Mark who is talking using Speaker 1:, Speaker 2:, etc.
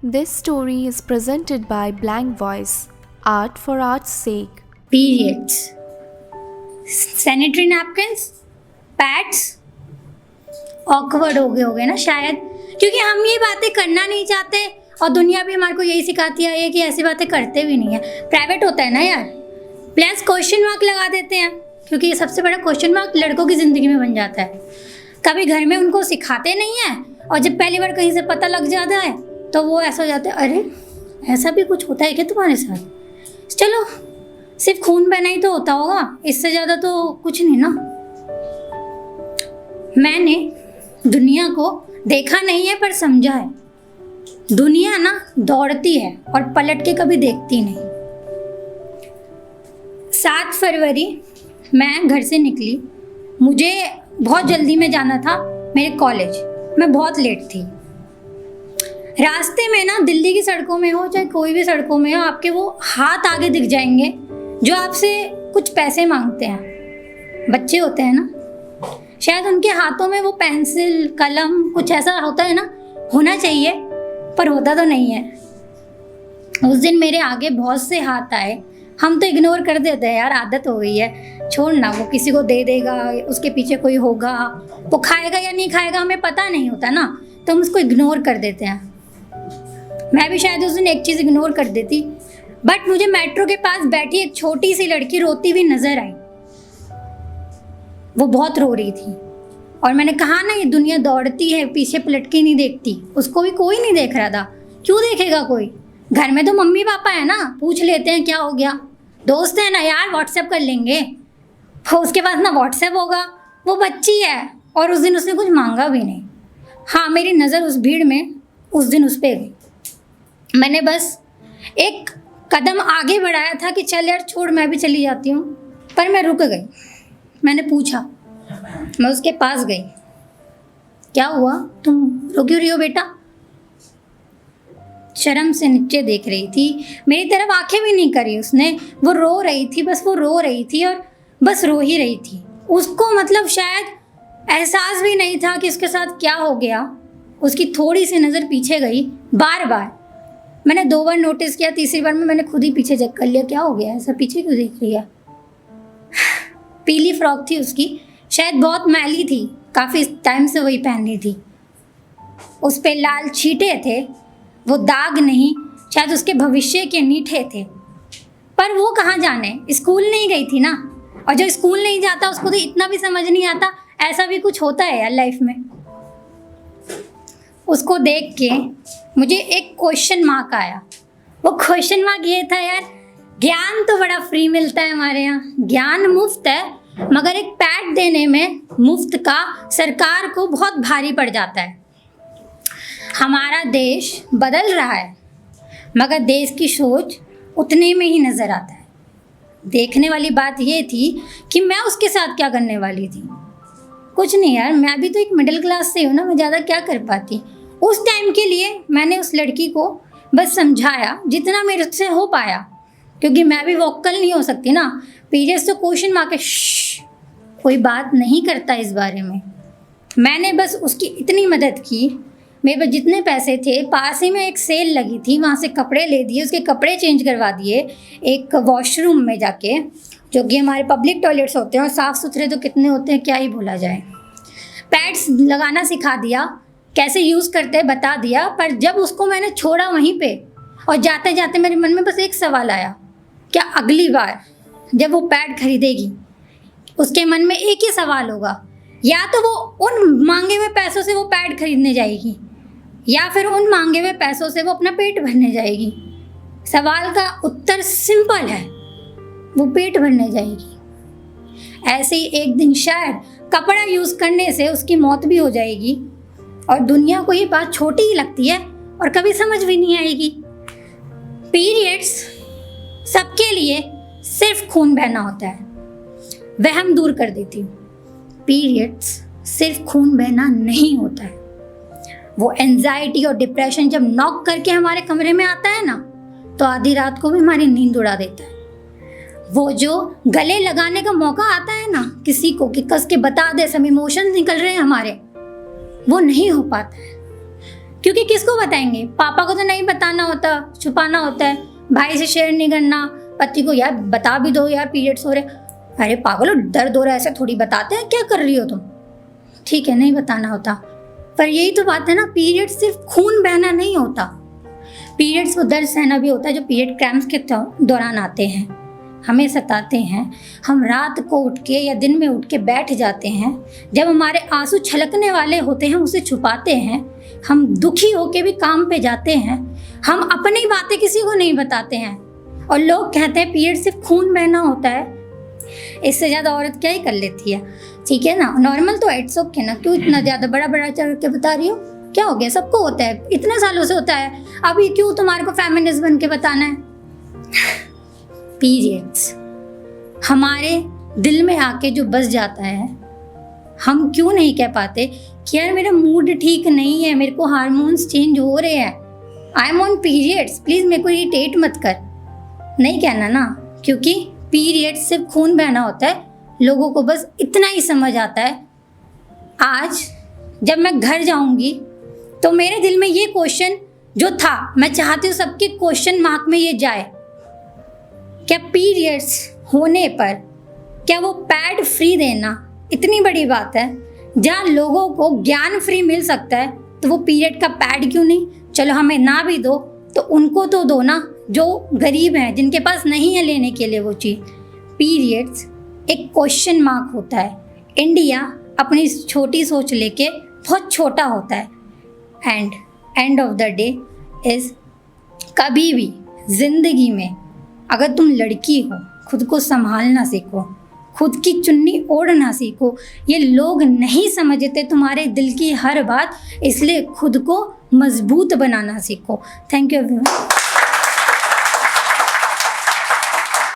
Speaker 1: This story is presented by Blank Voice, Art for Art's sake.
Speaker 2: Periods, sanitary napkins, pads awkward हो गए ना शायद, क्योंकि हम ये बातें करना नहीं चाहते और दुनिया भी हमारे को यही सिखाती है कि ऐसी बातें करते भी नहीं है। प्राइवेट होता है ना यार, प्लस क्वेश्चन मार्क लगा देते हैं, क्योंकि ये सबसे बड़ा क्वेश्चन मार्क लड़कों की ज़िंदगी में बन जाता है। कभी घर में उनको सिखाते नहीं है और जब पहली बार कहीं से पता लग जाता है तो वो ऐसा हो जाता है, अरे ऐसा भी कुछ होता है क्या तुम्हारे साथ? चलो सिर्फ खून बहना ही तो होता होगा, इससे ज़्यादा तो कुछ नहीं ना। मैंने दुनिया को देखा नहीं है पर समझा है। दुनिया ना दौड़ती है और पलट के कभी देखती नहीं। 7 फरवरी मैं घर से निकली, मुझे बहुत जल्दी में जाना था मेरे कॉलेज। मैं बहुत लेट थी। रास्ते में ना दिल्ली की सड़कों में हो चाहे कोई भी सड़कों में हो, आपके वो हाथ आगे दिख जाएंगे जो आपसे कुछ पैसे मांगते हैं। बच्चे होते हैं ना, शायद उनके हाथों में वो पेंसिल कलम कुछ ऐसा होता है ना, होना चाहिए पर होता तो नहीं है। उस दिन मेरे आगे बहुत से हाथ आए, हम तो इग्नोर कर देते हैं यार, आदत हो गई है, छोड़ना, वो किसी को दे देगा, उसके पीछे कोई होगा, वो खाएगा या नहीं खाएगा हमें पता नहीं होता ना, तो हम उसको इग्नोर कर देते हैं। मैं भी शायद उस दिन एक चीज़ इग्नोर कर देती, बट मुझे मेट्रो के पास बैठी एक छोटी सी लड़की रोती हुई नजर आई। वो बहुत रो रही थी और मैंने कहा ना, ये दुनिया दौड़ती है, पीछे पलट के नहीं देखती। उसको भी कोई नहीं देख रहा था, क्यों देखेगा कोई? घर में तो मम्मी पापा है ना, पूछ लेते हैं क्या हो गया। दोस्त है ना यार, व्हाट्सएप कर लेंगे। उसके पास ना व्हाट्सएप होगा, वो बच्ची है और उस दिन उसने कुछ मांगा भी नहीं। हाँ, मेरी नज़र उस भीड़ में उस दिन उस पर गई। मैंने बस एक कदम आगे बढ़ाया था कि चल यार छोड़, मैं भी चली जाती हूँ, पर मैं रुक गई। मैंने पूछा, मैं उसके पास गई, क्या हुआ, तुम रो क्यों रही हो बेटा? शर्म से नीचे देख रही थी, मेरी तरफ आंखें भी नहीं करी उसने। वो रो रही थी, बस वो रो रही थी और बस रो ही रही थी। उसको मतलब शायद एहसास भी नहीं था कि उसके साथ क्या हो गया। उसकी थोड़ी सी नज़र पीछे गई, बार बार मैंने 2 बार नोटिस किया, तीसरी बार में मैंने खुद ही पीछे चेक कर लिया, क्या हो गया, ऐसा पीछे क्यों देख रही है? पीली फ्रॉक थी उसकी, शायद बहुत मैली थी, काफ़ी टाइम से वही पहनी थी। उस पे लाल छींटे थे, वो दाग नहीं, शायद उसके भविष्य के नीठे थे। पर वो कहाँ जाने, स्कूल नहीं गई थी ना, और जो स्कूल नहीं जाता उसको तो इतना भी समझ नहीं आता ऐसा भी कुछ होता है यार लाइफ में। उसको देख के मुझे एक क्वेश्चन मार्क आया। वो क्वेश्चन मार्क ये था, यार ज्ञान तो बड़ा फ्री मिलता है हमारे यहाँ, ज्ञान मुफ्त है, मगर एक पैड देने में मुफ्त का सरकार को बहुत भारी पड़ जाता है। हमारा देश बदल रहा है मगर देश की सोच उतने में ही नज़र आता है। देखने वाली बात ये थी कि मैं उसके साथ क्या करने वाली थी। कुछ नहीं यार, मैं भी तो एक मिडिल क्लास से हूँ ना, मैं ज़्यादा क्या कर पाती। उस टाइम के लिए मैंने उस लड़की को बस समझाया जितना मेरे से हो पाया, क्योंकि मैं भी वोकल नहीं हो सकती ना। पीरियड्स तो क्वेश्चन मार्क है, कोई बात नहीं करता इस बारे में। मैंने बस उसकी इतनी मदद की, मेरे पास जितने पैसे थे, पास ही में एक सेल लगी थी, वहाँ से कपड़े ले दिए, उसके कपड़े चेंज करवा दिए एक वॉशरूम में जाके, जो कि हमारे पब्लिक टॉयलेट्स होते हैं और साफ़ सुथरे तो कितने होते हैं क्या ही बोला जाए। पैड्स लगाना सिखा दिया, कैसे यूज़ करते हैं बता दिया। पर जब उसको मैंने छोड़ा वहीं पे और जाते जाते मेरे मन में बस एक सवाल आया, क्या अगली बार जब वो पैड खरीदेगी उसके मन में एक ही सवाल होगा, या तो वो उन मांगे हुए पैसों से वो पैड खरीदने जाएगी या फिर उन मांगे हुए पैसों से वो अपना पेट भरने जाएगी। सवाल का उत्तर सिंपल है, वो पेट भरने जाएगी। ऐसे ही एक दिन शायद कपड़ा यूज़ करने से उसकी मौत भी हो जाएगी और दुनिया को ये बात छोटी ही लगती है और कभी समझ भी नहीं आएगी। पीरियड्स सबके लिए सिर्फ खून बहना होता है, वहम दूर कर देती हूँ। पीरियड्स सिर्फ खून बहना नहीं होता है, वो एंजाइटी और डिप्रेशन जब नॉक करके हमारे कमरे में आता है ना, तो आधी रात को भी हमारी नींद उड़ा देता है। वो जो गले लगाने का मौका आता है ना किसी को कि कस के बता दे सब इमोशंस निकल रहे हैं हमारे, वो नहीं हो पाता है। क्योंकि किसको बताएंगे, पापा को तो नहीं बताना होता, छुपाना होता है, भाई से शेयर नहीं करना, पति को यार बता भी दो यार पीरियड्स हो रहे, अरे पागलो दर्द हो रहा है ऐसे थोड़ी बताते हैं, क्या कर रही हो तुम, ठीक है नहीं बताना होता। पर यही तो बात है ना, पीरियड सिर्फ खून बहना नहीं होता, पीरियड्स को दर्द सहना भी होता है जो पीरियड क्रैम्प्स के दौरान आते हैं, हमें सताते हैं। हम रात को उठ के या दिन में उठ के बैठ जाते हैं, जब हमारे आंसू छलकने वाले होते हैं उसे छुपाते हैं, हम दुखी होके भी काम पे जाते हैं, हम अपनी बातें किसी को नहीं बताते हैं, और लोग कहते हैं पीरियड सिर्फ खून बहना होता है, इससे ज़्यादा औरत क्या ही कर लेती है, ठीक है ना, नॉर्मल तो इट्स ओके ना, क्यों इतना ज़्यादा बड़ा बड़ा चढ़ के बता रही हो, क्या हो गया, सबको होता है, इतने सालों से होता है, अभी क्यों तुम्हारे को फेमिनिस्ट बन के बताना है। पीरियड्स हमारे दिल में आके जो बस जाता है, हम क्यों नहीं कह पाते कि यार मेरा मूड ठीक नहीं है, मेरे को हार्मोन्स चेंज हो रहे हैं, I am on periods, please मेरे को इरिटेट मत कर, नहीं कहना ना, क्योंकि पीरियड सिर्फ खून बहना होता है, लोगों को बस इतना ही समझ आता है। आज जब मैं घर जाऊंगी तो मेरे दिल में ये क्वेश्चन जो था, मैं चाहती हूँ सबके क्वेश्चन मार्क में ये जाए, क्या पीरियड्स होने पर क्या वो पैड फ्री देना इतनी बड़ी बात है, जहाँ लोगों को ज्ञान फ्री मिल सकता है, तो वो पीरियड का पैड क्यों नहीं, चलो हमें ना भी दो तो उनको तो दो ना जो गरीब हैं, जिनके पास नहीं है लेने के लिए वो चीज़। पीरियड्स एक क्वेश्चन मार्क होता है, इंडिया अपनी छोटी सोच लेके बहुत छोटा होता है, and end of the day is कभी भी ज़िंदगी में अगर तुम लड़की हो, खुद को संभालना सीखो, खुद की चुन्नी ओढ़ना सीखो, ये लोग नहीं समझते तुम्हारे दिल की हर बात, इसलिए खुद को मजबूत बनाना सीखो। Thank you everyone.